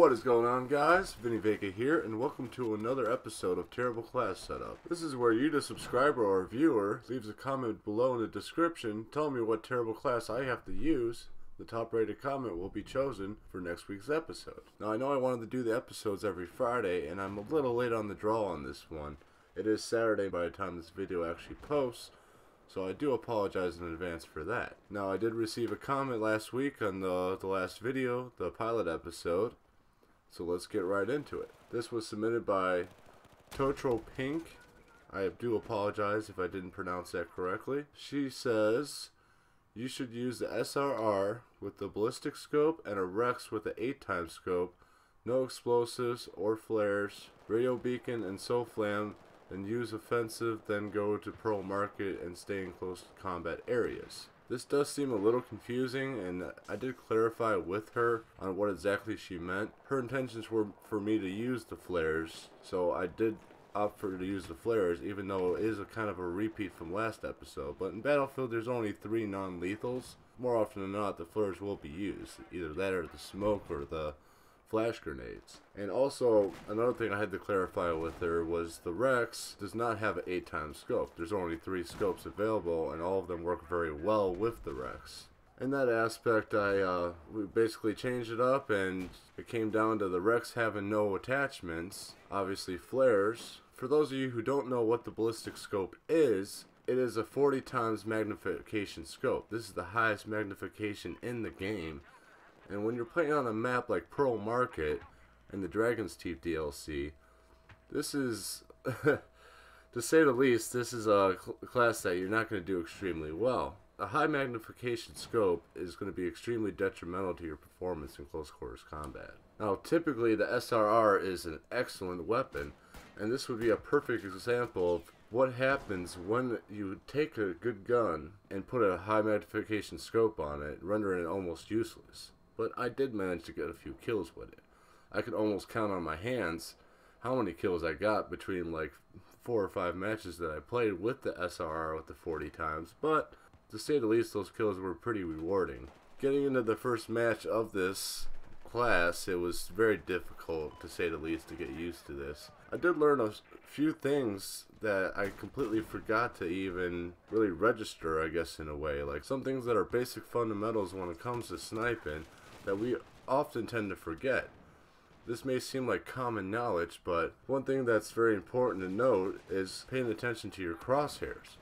What is going on, guys? Vinny Vega here, and welcome to another episode of Terrible Class Setup. This is where you, the subscriber or viewer, leaves a comment below in the description telling me what terrible class I have to use. The top rated comment will be chosen for next week's episode. Now, I know I wanted to do the episodes every Friday, and I'm a little late on the draw on this one. It is Saturday by the time this video actually posts, so I do apologize in advance for that. Now, I did receive a comment last week on the last video, the pilot episode, so let's get right into it. This was submitted by Totro Pink. I do apologize if I didn't pronounce that correctly. She says, you should use the SRR with the ballistic scope and a Rex with the 8x scope, no explosives or flares, radio beacon and SOFLAM, and use offensive, then go to Pearl Market and stay in close combat areas. This does seem a little confusing, and I did clarify with her on what exactly she meant. Her intentions were for me to use the flares, so I did opt for her to use the flares, even though it is a kind of a repeat from last episode. But in Battlefield, there's only 3 non-lethals. More often than not, the flares will be used, either that or the smoke or the flash grenades. And also, another thing I had to clarify with her was the Rex does not have an 8x scope. There's only 3 scopes available, and all of them work very well with the Rex. In that aspect, we basically changed it up, and it came down to the Rex having no attachments, obviously flares. For those of you who don't know what the ballistic scope is, it is a 40x magnification scope. This is the highest magnification in the game. And when you're playing on a map like Pearl Market and the Dragon's Teeth DLC, this is, to say the least, this is a class that you're not going to do extremely well. A high magnification scope is going to be extremely detrimental to your performance in close quarters combat. Now, typically the SRR is an excellent weapon, and this would be a perfect example of what happens when you take a good gun and put a high magnification scope on it, rendering it almost useless. But I did manage to get a few kills with it. I could almost count on my hands how many kills I got between like 4 or 5 matches that I played with the SRR with the 40x, but to say the least, those kills were pretty rewarding. Getting into the first match of this class, it was very difficult, to say the least, to get used to this. I did learn a few things that I completely forgot to even really register, I guess, in a way. Like some things that are basic fundamentals when it comes to sniping that we often tend to forget. This may seem like common knowledge, but one thing that's very important to note is paying attention to your crosshairs.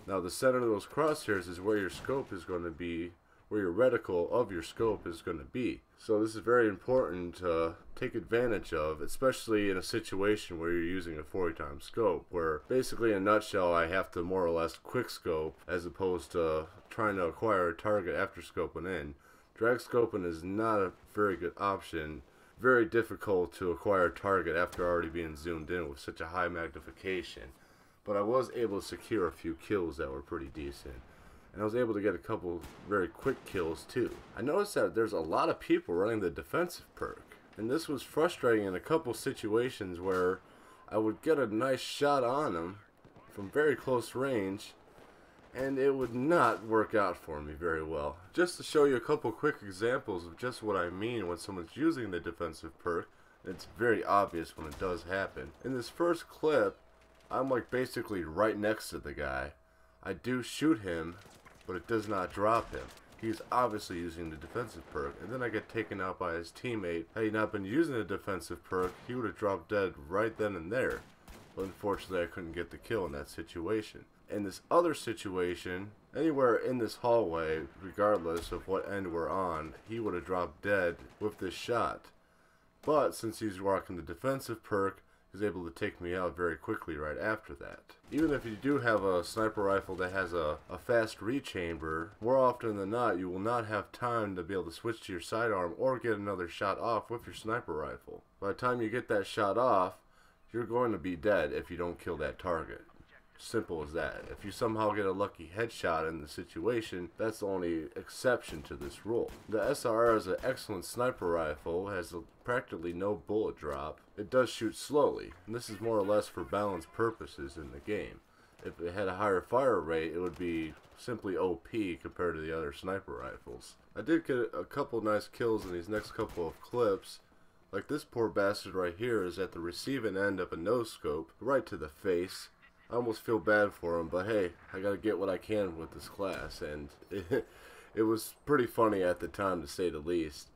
Now, the center of those crosshairs is where your scope is going to be, where your reticle of your scope is going to be. So this is very important to take advantage of, especially in a situation where you're using a 40x scope, where basically in a nutshell I have to more or less quick scope as opposed to trying to acquire a target after scoping in. Drag scoping is not a very good option. Very difficult to acquire a target after already being zoomed in with such a high magnification. But I was able to secure a few kills that were pretty decent. And I was able to get a couple very quick kills too. I noticed that there's a lot of people running the defensive perk. And this was frustrating in a couple situations where I would get a nice shot on them from very close range, and it would not work out for me very well. Just to show you a couple quick examples of just what I mean when someone's using the defensive perk, it's very obvious when it does happen. In this first clip, I'm like basically right next to the guy. I do shoot him, but it does not drop him. He's obviously using the defensive perk, and then I get taken out by his teammate. Had he not been using the defensive perk, he would have dropped dead right then and there. But unfortunately, I couldn't get the kill in that situation. In this other situation, anywhere in this hallway, regardless of what end we're on, he would have dropped dead with this shot. But since he's rocking the defensive perk, he's able to take me out very quickly right after that. Even if you do have a sniper rifle that has a fast rechamber, more often than not you will not have time to be able to switch to your sidearm or get another shot off with your sniper rifle. By the time you get that shot off, you're going to be dead if you don't kill that target. Simple as that. If you somehow get a lucky headshot in the situation, that's the only exception to this rule. The SRR is an excellent sniper rifle, has practically no bullet drop. It does shoot slowly, and this is more or less for balance purposes in the game. If it had a higher fire rate, it would be simply OP compared to the other sniper rifles. I did get a couple nice kills in these next couple of clips. Like this poor bastard right here is at the receiving end of a no-scope, right to the face. I almost feel bad for him, but hey, I gotta get what I can with this class, and it was pretty funny at the time, to say the least.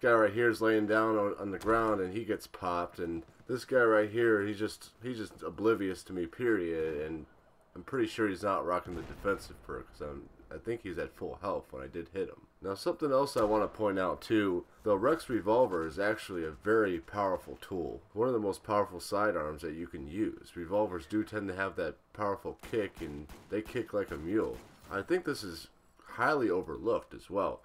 Guy right here is laying down on the ground and he gets popped, and this guy right here, he's just oblivious to me, period, and I'm pretty sure he's not rocking the defensive perk, because I think he's at full health when I did hit him. Now something else I want to point out too, the Rex revolver is actually a very powerful tool. One of the most powerful sidearms that you can use. Revolvers do tend to have that powerful kick, and they kick like a mule. I think this is highly overlooked as well.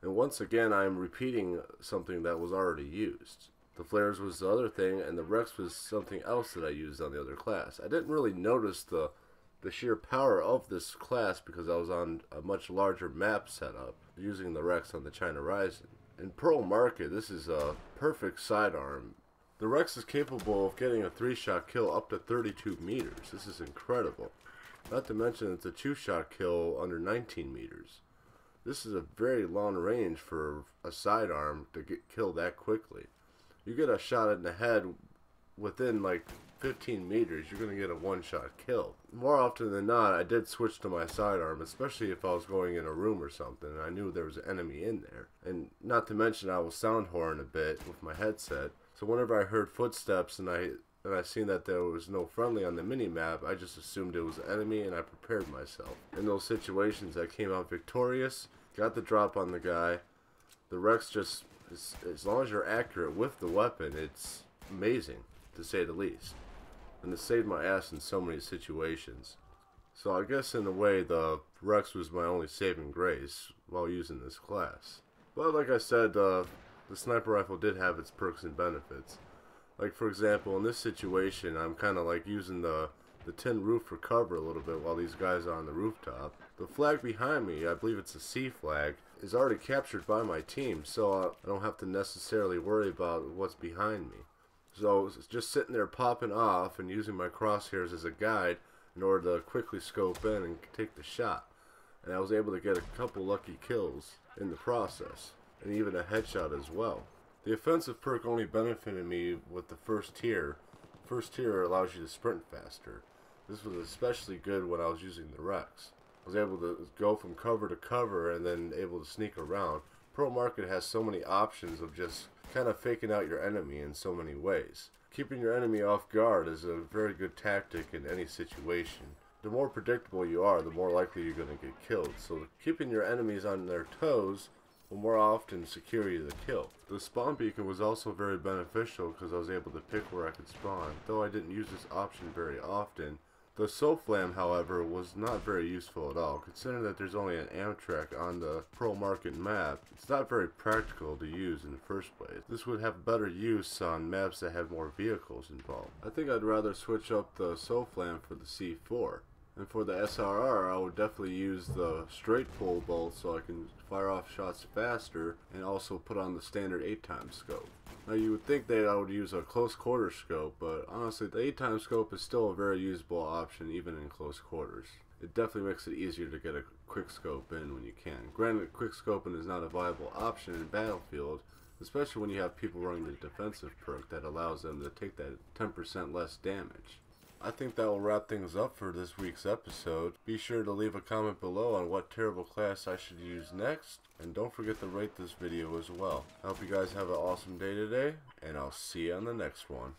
And once again, I am repeating something that was already used. The flares was the other thing, and the Rex was something else that I used on the other class. I didn't really notice the sheer power of this class because I was on a much larger map setup using the Rex on the China Rising. In Pearl Market, this is a perfect sidearm. The Rex is capable of getting a 3-shot kill up to 32 meters. This is incredible. Not to mention it's a 2-shot kill under 19 meters. This is a very long range for a sidearm to get killed that quickly. You get a shot in the head within like 15 meters, you're going to get a 1-shot kill. More often than not, I did switch to my sidearm, especially if I was going in a room or something and I knew there was an enemy in there. And not to mention I was sound horn a bit with my headset, so whenever I heard footsteps and I seen that there was no friendly on the mini-map, I just assumed it was an enemy and I prepared myself. In those situations, I came out victorious, got the drop on the guy. The Rex just, as long as you're accurate with the weapon, it's amazing, to say the least. And it saved my ass in so many situations. So I guess in a way, the Rex was my only saving grace while using this class. But like I said, the sniper rifle did have its perks and benefits. Like for example, in this situation, I'm kind of like using the tin roof for cover a little bit while these guys are on the rooftop. The flag behind me, I believe it's a C flag, is already captured by my team, so I don't have to necessarily worry about what's behind me. So it's just sitting there popping off and using my crosshairs as a guide in order to quickly scope in and take the shot. And I was able to get a couple lucky kills in the process, and even a headshot as well. The offensive perk only benefited me with the first tier. First tier allows you to sprint faster. This was especially good when I was using the Rex. I was able to go from cover to cover and then able to sneak around. Pro Market has so many options of just kind of faking out your enemy in so many ways. Keeping your enemy off guard is a very good tactic in any situation. The more predictable you are, the more likely you're going to get killed. So keeping your enemies on their toes will more often secure you the kill. The spawn beacon was also very beneficial because I was able to pick where I could spawn, though I didn't use this option very often. The SOFLAM, however, was not very useful at all, considering that there's only an Amtrak on the Pearl Market map. It's not very practical to use in the first place. This would have better use on maps that have more vehicles involved. I think I'd rather switch up the SOFLAM for the C4. And for the SRR, I would definitely use the straight pull bolt so I can fire off shots faster and also put on the standard 8x scope. Now you would think that I would use a close quarter scope, but honestly the 8x scope is still a very usable option even in close quarters. It definitely makes it easier to get a quick scope in when you can. Granted, quick scoping is not a viable option in Battlefield, especially when you have people running the defensive perk that allows them to take that 10% less damage. I think that will wrap things up for this week's episode. Be sure to leave a comment below on what terrible class I should use next, and don't forget to rate this video as well. I hope you guys have an awesome day today, and I'll see you on the next one.